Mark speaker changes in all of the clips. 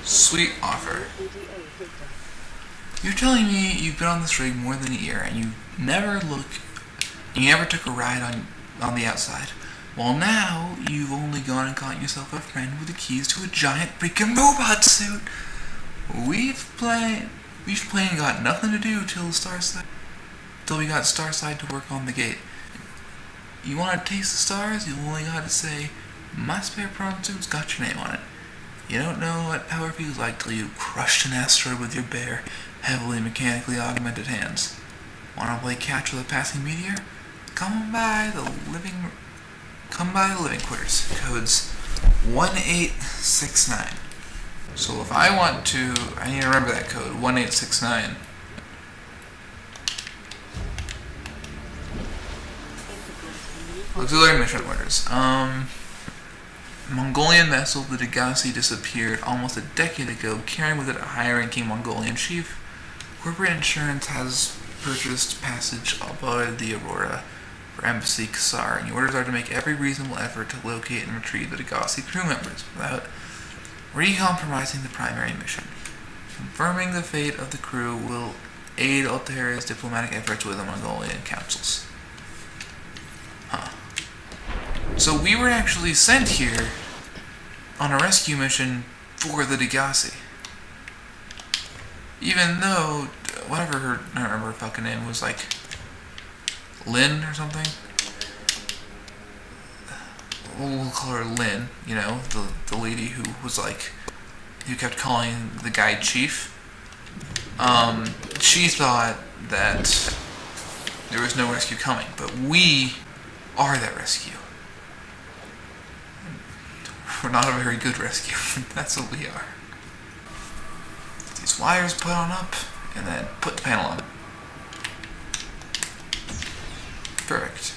Speaker 1: Sweet offer. You're telling me you've been on this rig more than a year and you never took a ride on the outside. Well, now you've only gone and gotten yourself a friend with the keys to a giant freaking robot suit. We've plain got nothing to do till we got Starside to work on the gate. You want to taste the stars? You only got to say, "My spare prawn suit's got your name on it." You don't know what power feels like till you crushed an asteroid with your bare, heavily mechanically augmented hands. Want to play catch with a passing meteor? Come by the living quarters. Code's 1869. So if I want to, I need to remember that code, 1869. Auxiliary mission orders. Mongolian vessel, the Degassi, disappeared almost a decade ago, carrying with it a high-ranking Mongolian chief. Corporate insurance has purchased passage aboard the Aurora for Embassy Kassar, and the orders are to make every reasonable effort to locate and retrieve the Degassi crew members without recompromising the primary mission. Confirming the fate of the crew will aid Altair's diplomatic efforts with the Mongolian councils. So we were actually sent here on a rescue mission for the Degassi. Even though, I don't remember her fucking name, was like Lynn or something? We'll call her Lynn, the lady who was like, who kept calling the guy chief. She thought that there was no rescue coming, but we are that rescue. We're not a very good rescue. That's what we are. These wires put on up, and then put the panel on. Perfect.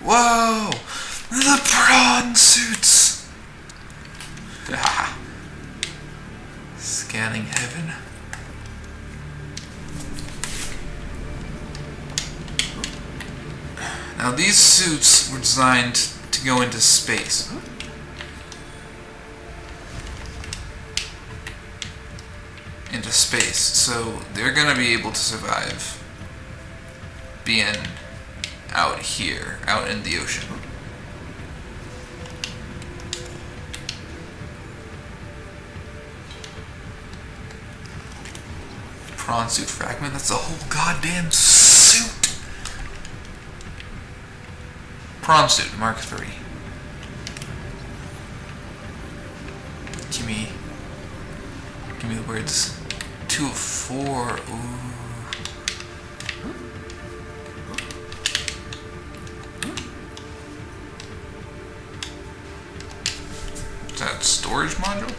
Speaker 1: Whoa! The prawn suits! Scanning heaven. Now these suits were designed to go into space. So they're gonna be able to survive being out here, out in the ocean. Prawn suit fragment, that's the whole goddamn suit! Prawn suit, Mark III. Give me the words. 2 of 4. Ooh. Is that storage module?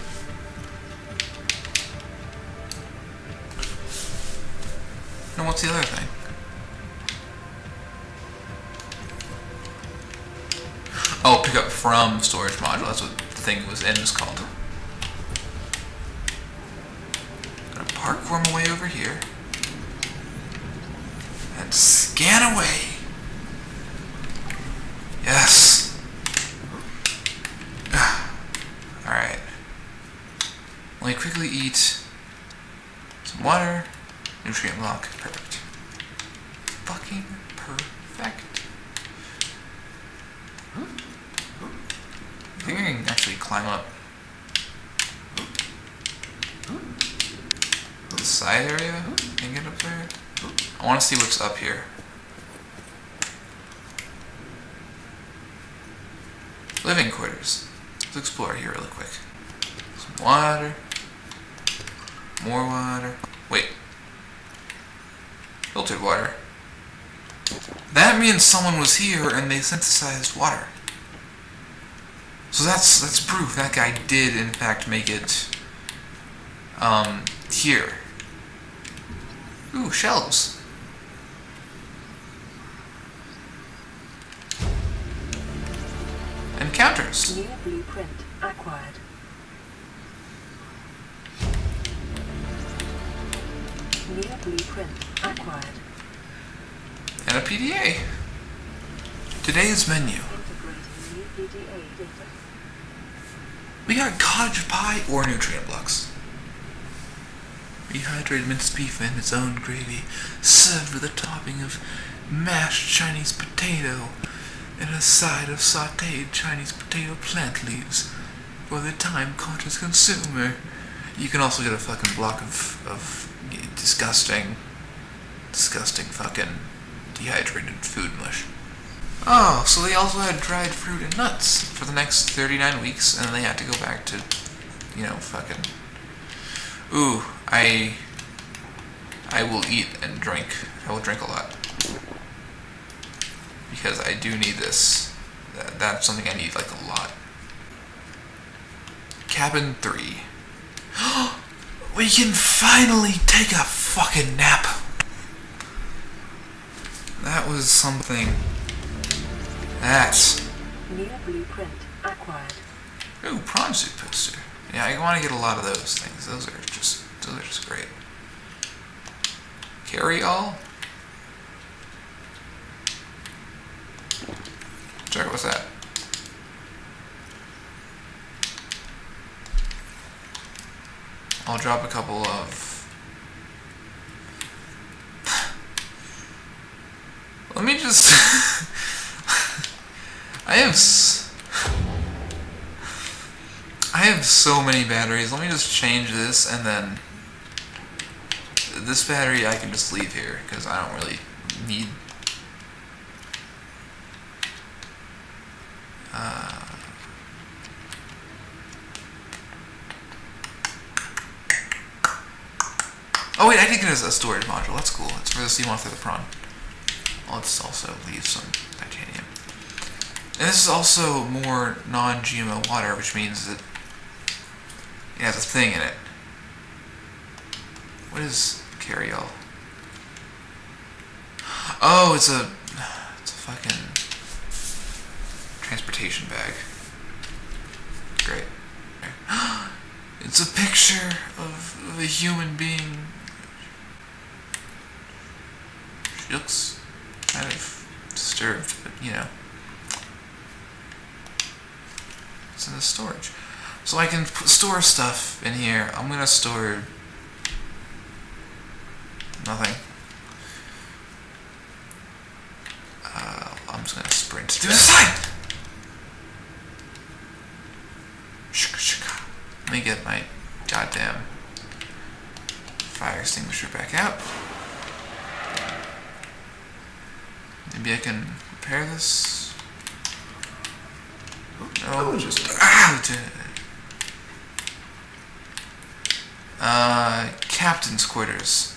Speaker 1: No, what's the other thing? Oh, pick up from storage module. That's what the thing was in was called. Park my way over here and scan away. Yes. Alright. Let me quickly eat some water. Nutrient block. Perfect. Fucking perfect. I think I can actually climb up the side area and get up there. I want to see what's up here. Living quarters. Let's explore here really quick. Some water. More water. Wait. Filtered water. That means someone was here and they synthesized water. So that's proof that guy did in fact make it here. Ooh, shelves. And counters.
Speaker 2: New blueprint acquired. New blueprint acquired.
Speaker 1: And a PDA. Today's menu.
Speaker 2: Integrating new PDA data.
Speaker 1: We got cottage pie or nutrient blocks. Rehydrated minced beef in its own gravy, served with a topping of mashed Chinese potato and a side of sautéed Chinese potato plant leaves for the time-conscious consumer. You can also get a fucking block of disgusting fucking dehydrated food mush. Oh, so they also had dried fruit and nuts for the next 39 weeks, and then they had to go back to, fucking... Ooh, I will eat and drink. I will drink a lot. Because I do need this. That's something I need, like, a lot. Cabin 3. We can finally take a fucking nap. That was something. That's...
Speaker 2: New blueprint acquired.
Speaker 1: Ooh, prawn soup poster. Yeah, I want to get a lot of those things. Those are just great. Carry all? Sorry, what's that? I'll drop a couple of... Let me just... I have so many batteries. Let me just change this, and then this battery I can just leave here because I don't really need. Oh wait, I did get a storage module. That's cool. It's for the sea monster, the prawn. Let's also leave some titanium. And this is also more non-GMO water, which means that it has a thing in it. What is carry-all? Oh, it's a fucking transportation bag. Great. It's a picture of a human being. She looks kind of disturbed, but it's in the storage. So I can store stuff in here. I'm gonna store nothing. I'm just gonna sprint to the side. Let me get my goddamn fire extinguisher back out. Maybe I can repair this. No, just captain's quarters.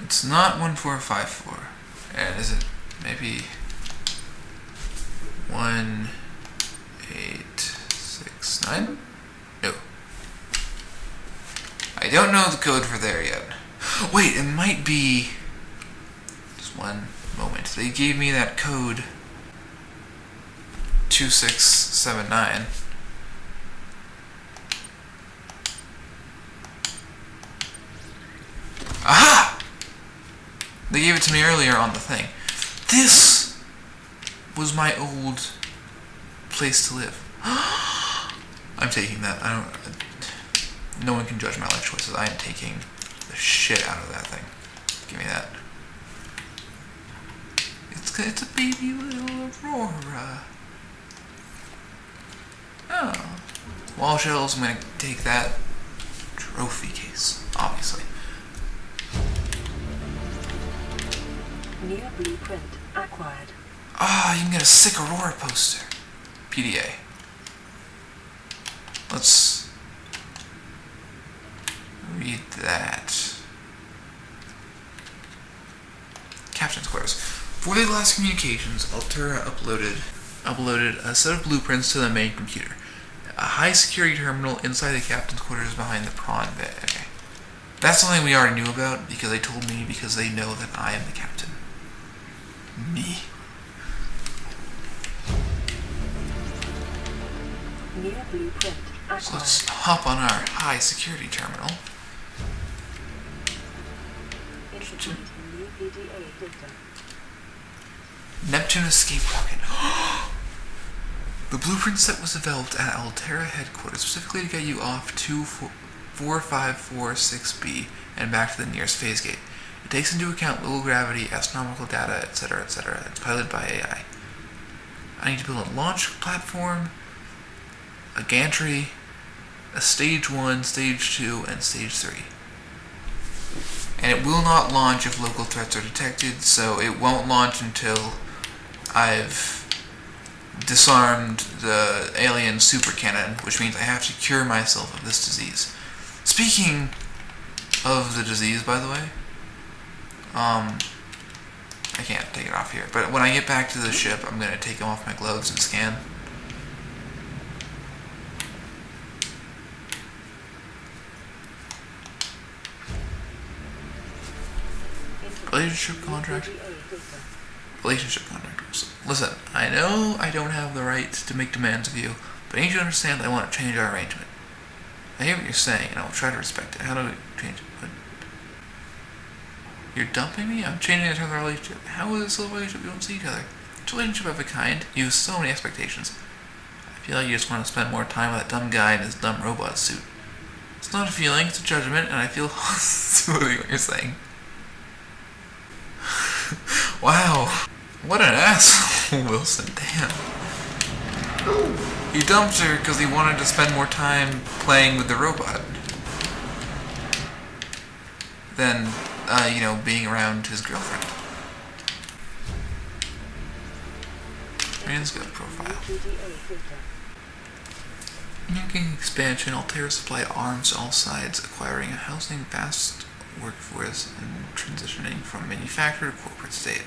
Speaker 1: It's not 1454. And is it maybe 1869? No. I don't know the code for there yet. Wait, it might be... Just one moment. They gave me that code 2679. Aha! They gave it to me earlier on the thing. This was my old place to live. I'm taking that. No one can judge my life choices. I am taking the shit out of that thing. Give me that. It's a baby little Aurora. Oh. Wall shells, I'm gonna take that. Trophy case, obviously.
Speaker 2: New blueprint acquired.
Speaker 1: Ah, you can get a sick Aurora poster. PDA. Let's read that. Captain's quarters. For the last communications, Altera uploaded a set of blueprints to the main computer. A high security terminal inside the captain's quarters behind the prawn bed. Okay. That's something we already knew about because they told me because they know that I am the captain. Me.
Speaker 2: New blueprint acquired.
Speaker 1: So let's hop on our high security terminal.
Speaker 2: Integrating new PDA data.
Speaker 1: Neptune escape rocket. The blueprint set was developed at Altera headquarters specifically to get you off 4546B and back to the nearest phase gate. It takes into account local gravity, astronomical data, etc., etc. It's piloted by AI. I need to build a launch platform, a gantry, a stage 1, stage 2, and stage 3. And it will not launch if local threats are detected, so it won't launch until I've disarmed the alien super cannon, which means I have to cure myself of this disease. Speaking of the disease, by the way, I can't take it off here, but when I get back to the ship, I'm going to take off my gloves and scan. Relationship contract. Listen, I know I don't have the right to make demands of you, but I need you to understand that I want to change our arrangement. I hear what you're saying, and I will try to respect it. How do we change it? But you're dumping me? I'm changing the terms of our relationship. How is this a relationship? We don't see each other. It's a relationship of a kind. You have so many expectations. I feel like you just want to spend more time with that dumb guy in his dumb robot suit. It's not a feeling, it's a judgment, and I feel hostility what you're saying. Wow. What an asshole, Wilson. Damn. He dumped her because he wanted to spend more time playing with the robot than, being around his girlfriend. Transcode profile. Making expansion, Altera supply arms to all sides, acquiring a housing, vast workforce, and transitioning from manufacturer to corporate state.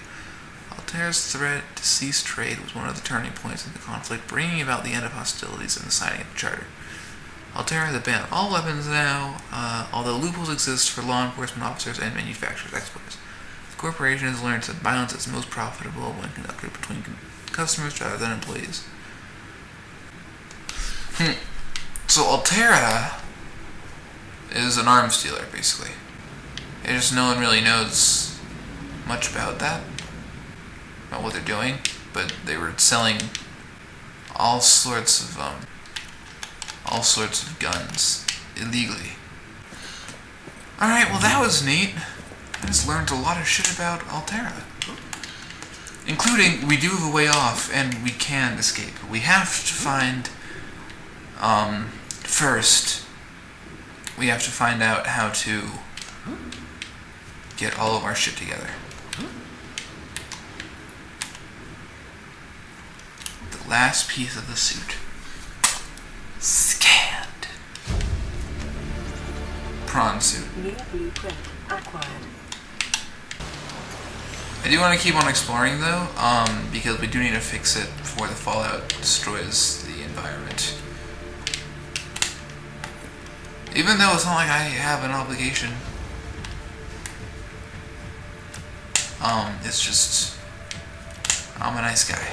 Speaker 1: Altera's threat to cease trade was one of the turning points in the conflict, bringing about the end of hostilities and the signing of the charter. Altera has banned all weapons now, although loopholes exist for law enforcement officers and manufacturers' exports. The corporation has learned that violence is most profitable when conducted between customers rather than employees. So Altera is an arms dealer, basically. It's just no one really knows much about that, about what they're doing, but they were selling all sorts of guns illegally. Alright, well that was neat. I just learned a lot of shit about Altera. Including, we do have a way off, and we can escape. We have to find, first, we have to find out how to get all of our shit together. The last piece of the suit. Scanned. Prawn suit.
Speaker 2: New blueprint acquired.
Speaker 1: I do want to keep on exploring though, because we do need to fix it before the fallout destroys the environment. Even though it's not like I have an obligation. It's just, I'm a nice guy.